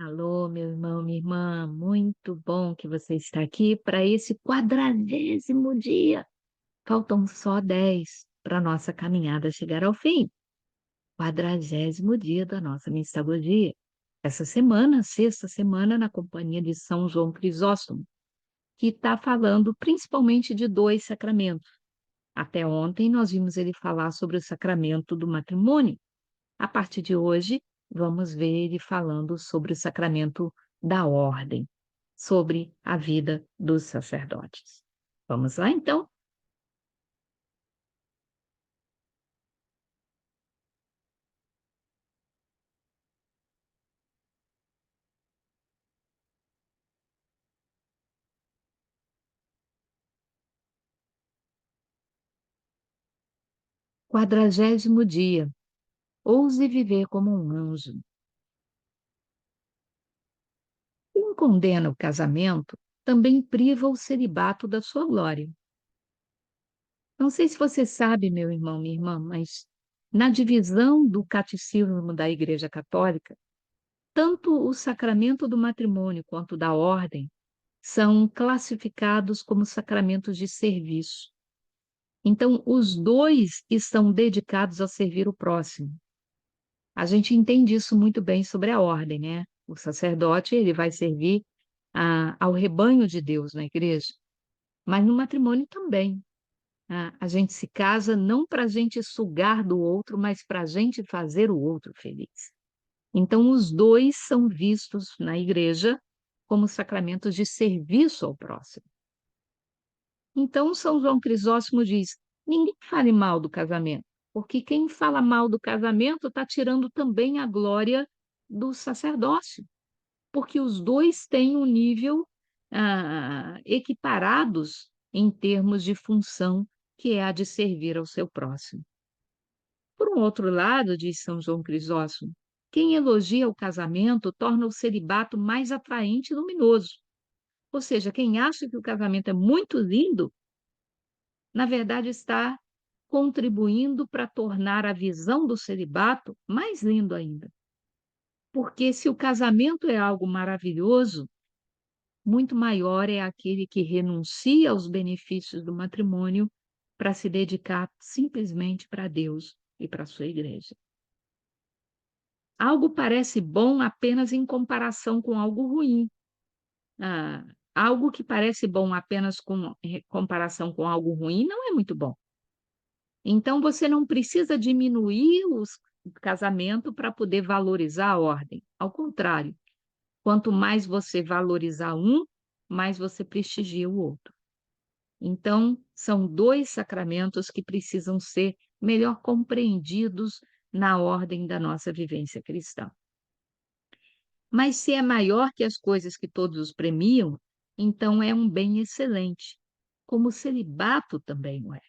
Alô, meu irmão, minha irmã, muito bom que você está aqui para esse 40º dia. Faltam só 10 para a nossa caminhada chegar ao fim. 40º dia da nossa mistagogia. Essa semana, sexta semana, na companhia de São João Crisóstomo, que está falando principalmente de dois sacramentos. Até ontem nós vimos ele falar sobre o sacramento do matrimônio. A partir de hoje, vamos ver ele falando sobre o sacramento da ordem, sobre a vida dos sacerdotes. Vamos lá, então? Quadragésimo dia. Ouse viver como um anjo. Quem condena o casamento também priva o celibato da sua glória. Não sei se você sabe, meu irmão, minha irmã, mas na divisão do catecismo da Igreja Católica, tanto o sacramento do matrimônio quanto da ordem são classificados como sacramentos de serviço. Então, os dois estão dedicados a servir o próximo. A gente entende isso muito bem sobre a ordem, né? O sacerdote, ele vai servir ao rebanho de Deus na igreja, mas no matrimônio também. A gente se casa não para a gente sugar do outro, mas para a gente fazer o outro feliz. Então, os dois são vistos na igreja como sacramentos de serviço ao próximo. Então, São João Crisóstomo diz: ninguém fale mal do casamento, porque quem fala mal do casamento está tirando também a glória do sacerdócio, porque os dois têm um nível equiparados em termos de função, que é a de servir ao seu próximo. Por um outro lado, diz São João Crisóstomo, quem elogia o casamento torna o celibato mais atraente e luminoso. Ou seja, quem acha que o casamento é muito lindo, na verdade, está contribuindo para tornar a visão do celibato mais lindo ainda. Porque se o casamento é algo maravilhoso, muito maior é aquele que renuncia aos benefícios do matrimônio para se dedicar simplesmente para Deus e para a sua igreja. Algo parece bom apenas em comparação com algo ruim. Ah, algo que parece bom apenas com comparação com algo ruim não é muito bom. Então, você não precisa diminuir o casamento para poder valorizar a ordem. Ao contrário, quanto mais você valorizar um, mais você prestigia o outro. Então, são dois sacramentos que precisam ser melhor compreendidos na ordem da nossa vivência cristã. Mas se é maior que as coisas que todos os premiam, então é um bem excelente, como o celibato também o é.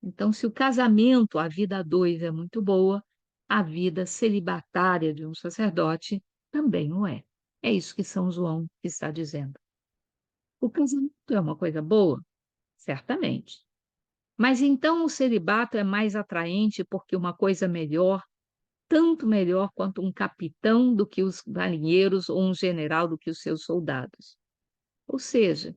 Então, se o casamento, a vida a dois é muito boa, a vida celibatária de um sacerdote também o é. É isso que São João está dizendo. O casamento é uma coisa boa? Certamente. Mas então o celibato é mais atraente porque uma coisa melhor, tanto melhor quanto um capitão do que os marinheiros ou um general do que os seus soldados. Ou seja,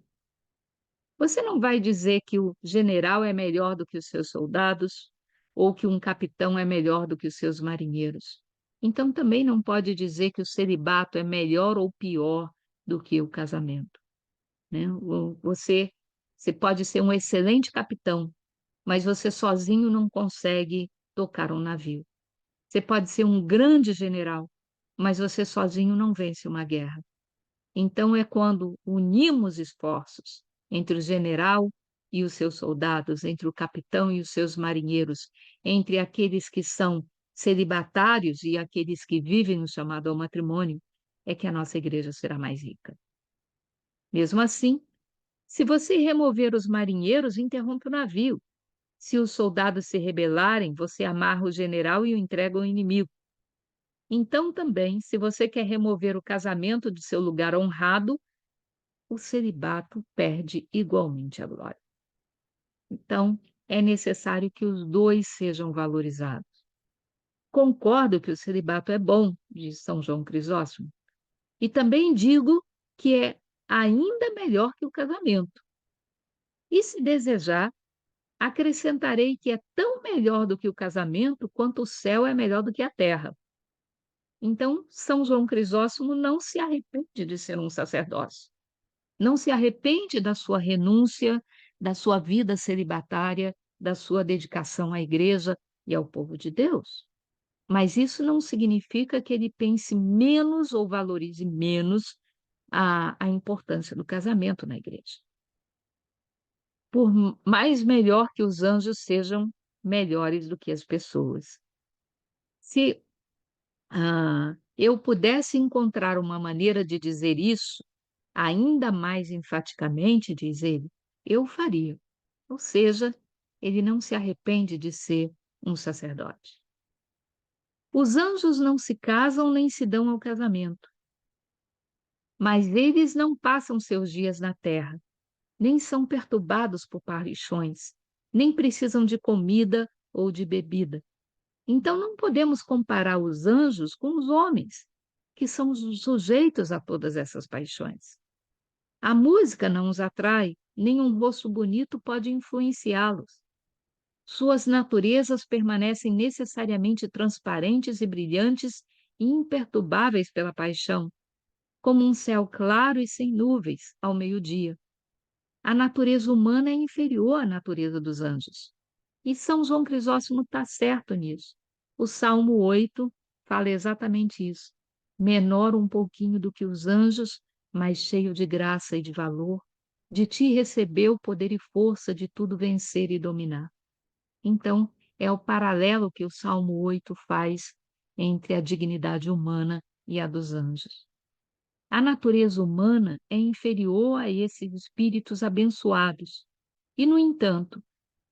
você não vai dizer que o general é melhor do que os seus soldados, ou que um capitão é melhor do que os seus marinheiros. Então também não pode dizer que o celibato é melhor ou pior do que o casamento, né? Você pode ser um excelente capitão, mas você sozinho não consegue tocar um navio. Você pode ser um grande general, mas você sozinho não vence uma guerra. Então, é quando unimos esforços entre o general e os seus soldados, entre o capitão e os seus marinheiros, entre aqueles que são celibatários e aqueles que vivem no chamado ao matrimônio, é que a nossa igreja será mais rica. Mesmo assim, se você remover os marinheiros, interrompe o navio. Se os soldados se rebelarem, você amarra o general e o entrega ao inimigo. Então, também, se você quer remover o casamento de seu lugar honrado, o celibato perde igualmente a glória. Então, é necessário que os dois sejam valorizados. Concordo que o celibato é bom, diz São João Crisóstomo, E também digo que é ainda melhor que o casamento. E se desejar, acrescentarei que é tão melhor do que o casamento quanto o céu é melhor do que a terra. Então, São João Crisóstomo não se arrepende de ser um sacerdócio. Não se arrepende da sua renúncia, da sua vida celibatária, da sua dedicação à igreja e ao povo de Deus. Mas isso não significa que ele pense menos ou valorize menos a importância do casamento na igreja. Por mais melhor que os anjos sejam melhores do que as pessoas. Se eu pudesse encontrar uma maneira de dizer isso, ainda mais enfaticamente, diz ele, eu faria. Ou seja, ele não se arrepende de ser um sacerdote. Os anjos não se casam nem se dão ao casamento, mas eles não passam seus dias na terra, nem são perturbados por paixões, nem precisam de comida ou de bebida. Então não podemos comparar os anjos com os homens, que são sujeitos a todas essas paixões. A música não os atrai, nem um rosto bonito pode influenciá-los. Suas naturezas permanecem necessariamente transparentes e brilhantes e imperturbáveis pela paixão, como um céu claro e sem nuvens ao meio-dia. A natureza humana é inferior à natureza dos anjos. E São João Crisóstomo está certo nisso. O Salmo 8 fala exatamente isso. Menor um pouquinho do que os anjos, mas cheio de graça e de valor, de ti recebeu poder e força de tudo vencer e dominar. Então, é o paralelo que o Salmo 8 faz entre a dignidade humana e a dos anjos. A natureza humana é inferior a esses espíritos abençoados e, no entanto,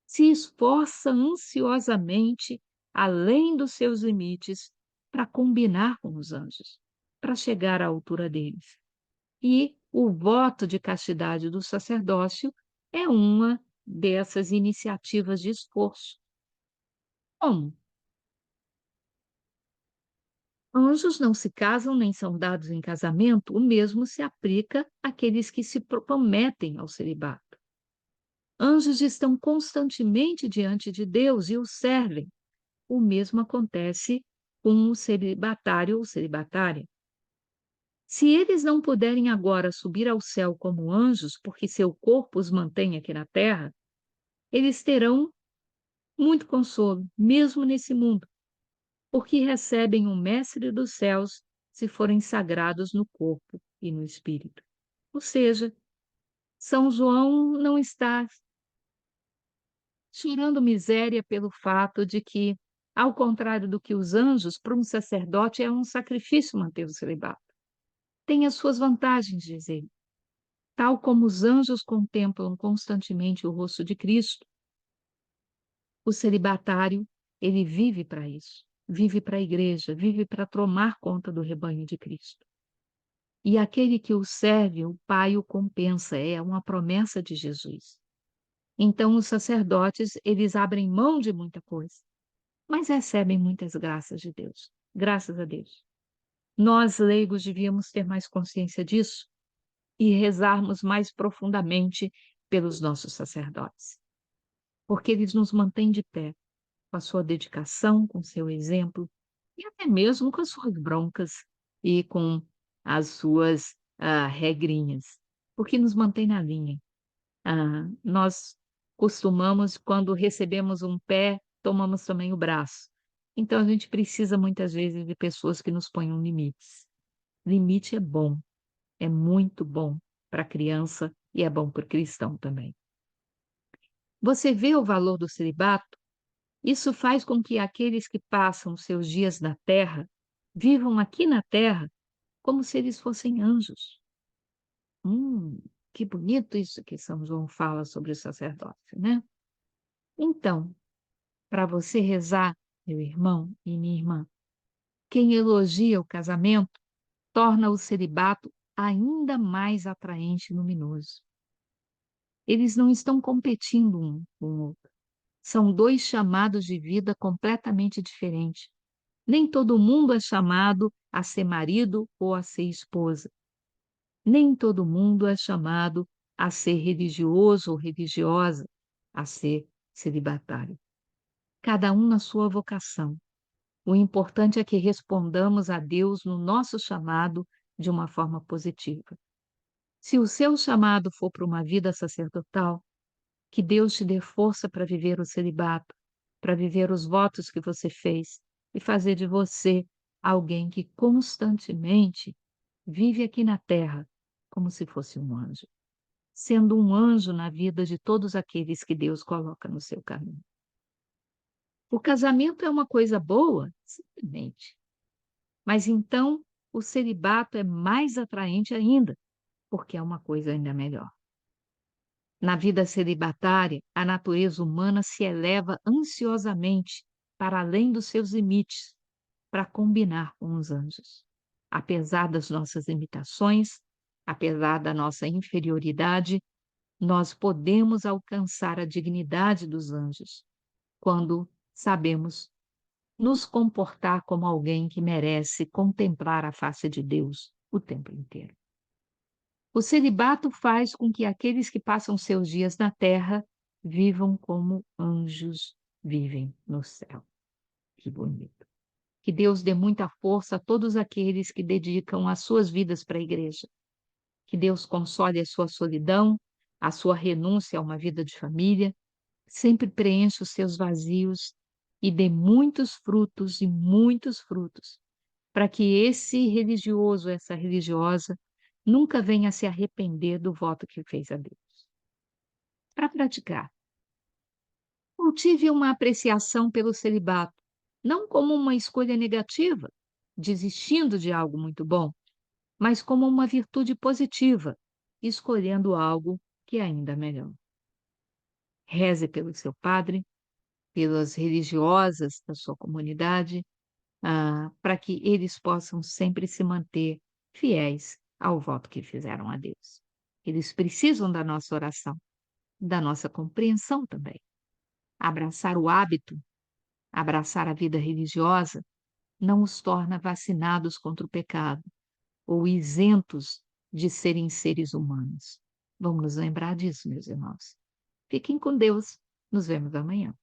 se esforça ansiosamente, além dos seus limites, para combinar com os anjos, para chegar à altura deles. E o voto de castidade do sacerdócio é uma dessas iniciativas de esforço. Como? Anjos não se casam nem são dados em casamento, o mesmo se aplica àqueles que se prometem ao celibato. Anjos estão constantemente diante de Deus e o servem. O mesmo acontece com o celibatário ou celibatária. Se eles não puderem agora subir ao céu como anjos, porque seu corpo os mantém aqui na terra, eles terão muito consolo, mesmo nesse mundo, porque recebem o Mestre dos céus se forem sagrados no corpo e no espírito. Ou seja, São João não está chorando miséria pelo fato de que, ao contrário do que os anjos, para um sacerdote é um sacrifício manter o celibato. Tem as suas vantagens, diz ele. Tal como os anjos contemplam constantemente o rosto de Cristo, o celibatário, ele vive para isso, vive para a igreja, vive para tomar conta do rebanho de Cristo. E aquele que o serve, o Pai o compensa, é uma promessa de Jesus. Então os sacerdotes, eles abrem mão de muita coisa, mas recebem muitas graças de Deus. Graças a Deus. Nós, leigos, devíamos ter mais consciência disso e rezarmos mais profundamente pelos nossos sacerdotes, porque eles nos mantêm de pé, com a sua dedicação, com o seu exemplo, e até mesmo com as suas broncas e com as suas regrinhas, porque nos mantém na linha. Nós costumamos, quando recebemos um pé, tomamos também o braço. Então, a gente precisa muitas vezes de pessoas que nos ponham limites. Limite é bom, é muito bom para a criança e é bom para o cristão também. Você vê o valor do celibato? Isso faz com que aqueles que passam seus dias na terra vivam aqui na terra como se eles fossem anjos. Que bonito isso que São João fala sobre o sacerdócio, né? Então, para você rezar, meu irmão e minha irmã, quem elogia o casamento torna o celibato ainda mais atraente e luminoso. Eles não estão competindo um com o outro. São dois chamados de vida completamente diferentes. Nem todo mundo é chamado a ser marido ou a ser esposa. Nem todo mundo é chamado a ser religioso ou religiosa, a ser celibatário. Cada um na sua vocação. O importante é que respondamos a Deus no nosso chamado de uma forma positiva. Se o seu chamado for para uma vida sacerdotal, que Deus te dê força para viver o celibato, para viver os votos que você fez e fazer de você alguém que constantemente vive aqui na terra como se fosse um anjo, sendo um anjo na vida de todos aqueles que Deus coloca no seu caminho. O casamento é uma coisa boa? Simplesmente. Mas então o celibato é mais atraente ainda, porque é uma coisa ainda melhor. Na vida celibatária, a natureza humana se eleva ansiosamente para além dos seus limites, para combinar com os anjos. Apesar das nossas limitações, apesar da nossa inferioridade, nós podemos alcançar a dignidade dos anjos quando sabemos nos comportar como alguém que merece contemplar a face de Deus o tempo inteiro. O celibato faz com que aqueles que passam seus dias na terra vivam como anjos vivem no céu. Que bonito. Que Deus dê muita força a todos aqueles que dedicam as suas vidas para a igreja. Que Deus console a sua solidão, a sua renúncia a uma vida de família, sempre preencha os seus vazios e dê muitos frutos e muitos frutos, para que esse religioso, essa religiosa, nunca venha a se arrepender do voto que fez a Deus. Para praticar, cultive uma apreciação pelo celibato, não como uma escolha negativa, desistindo de algo muito bom, mas como uma virtude positiva, escolhendo algo que é ainda melhor. Reze pelo seu padre, pelas religiosas da sua comunidade, para que eles possam sempre se manter fiéis ao voto que fizeram a Deus. Eles precisam da nossa oração, da nossa compreensão também. Abraçar o hábito, abraçar a vida religiosa, não os torna vacinados contra o pecado ou isentos de serem seres humanos. Vamos nos lembrar disso, meus irmãos. Fiquem com Deus. Nos vemos amanhã.